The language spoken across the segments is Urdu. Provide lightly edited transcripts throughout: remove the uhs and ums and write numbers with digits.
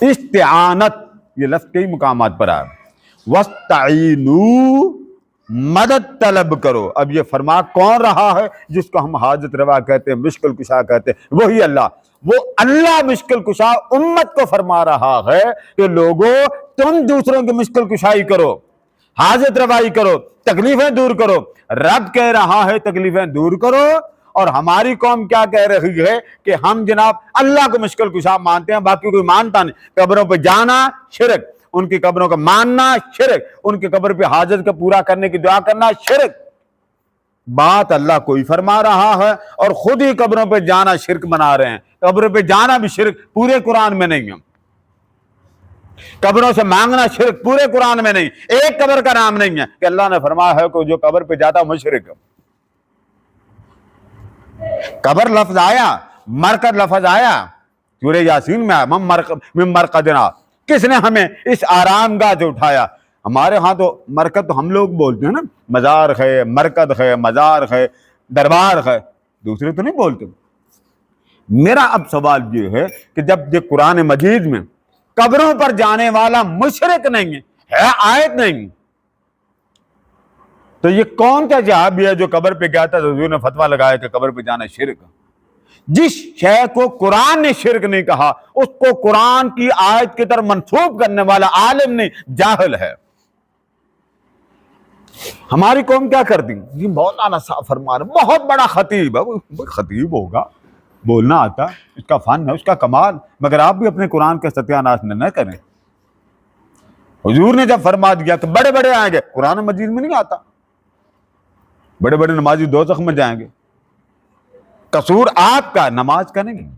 استعانت یہ لفظ کئی مقامات پر آیا. وَاسْتَعِینُوا مدد طلب کرو. اب یہ فرما کون رہا ہے جس کو ہم حاجت روا کہتے ہیں، مشکل کشا کہتے ہیں؟ وہی اللہ. وہ اللہ مشکل کشا امت کو فرما رہا ہے کہ لوگوں تم دوسروں کی مشکل کشائی کرو، حاجت روائی کرو، تکلیفیں دور کرو. رب کہہ رہا ہے تکلیفیں دور کرو، اور ہماری قوم کیا کہہ رہی ہے کہ ہم جناب اللہ کو مشکل کشا مانتے ہیں، باقی کوئی مانتا نہیں. قبروں پہ جانا شرک، ان کی قبروں کا ماننا شرک، ان کی قبر پہ حاجت کا پورا کرنے کی دعا کرنا شرک. بات اللہ کوئی فرما رہا ہے اور خود ہی قبروں پہ جانا شرک بنا رہے ہیں. قبروں پہ جانا بھی شرک، پورے قرآن میں نہیں ہے. قبروں سے مانگنا شرک، پورے قرآن میں نہیں. ایک قبر کا نام نہیں ہے کہ اللہ نے فرمایا ہے کہ جو قبر پہ جاتا مشرک. قبر لفظ آیا، مرکز لفظ آیا، سورہ یاسین میں آیا من مرقدنا. کس نے ہمیں اس آرام گاہ سے اٹھایا؟ ہمارے ہاں تو مرکز تو ہم لوگ بولتے ہیں نا، مزار ہے، مرکز ہے، مزار ہے، دربار ہے، دوسرے تو نہیں بولتے. میرا اب سوال یہ ہے کہ جب یہ قرآن مجید میں قبروں پر جانے والا مشرک نہیں ہے، آیت نہیں، تو یہ کون سا صحابی ہے جو قبر پہ گیا تھا تو حضور نے فتویٰ لگایا کہ قبر پہ جانا شرک؟ جس شے کو قرآن نے شرک نہیں کہا اس کو قرآن کی آیت کی طرف منسوب کرنے والا عالم نہیں، جاہل ہے. ہماری قوم کیا کرتی؟ یہ مولانا صاحب فرما رہے، بہت بڑا خطیب ہے. خطیب ہوگا، بولنا آتا، اس کا فن ہے، اس کا کمال، مگر آپ بھی اپنے قرآن کا ستیہ ناش نہ کریں. حضور نے جب فرما دیا کہ بڑے بڑے آئیں گے، قرآن مجید میں نہیں آتا بڑے بڑے نمازی دوزخ میں جائیں گے. قصور آپ کا، نماز کا نہیں.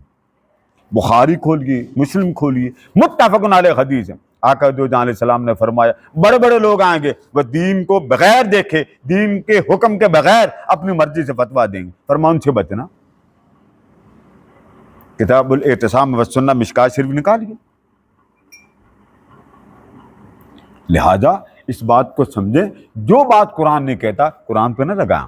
بخاری کھولیے، مسلم کھولیے، متفق علیہ حدیث ہے. آقا دو جہاں علیہ السلام نے فرمایا بڑے بڑے لوگ آئیں گے، وہ دین کو بغیر دیکھے، دین کے حکم کے بغیر اپنی مرضی سے فتویٰ دیں گے. فرمایا ان سے بچنا. کتاب الاعتصام والسنہ مشکات شریف نکالیے. لہذا اس بات کو سمجھیں، جو بات قرآن نہیں کہتا قرآن پہ نہ لگائیں.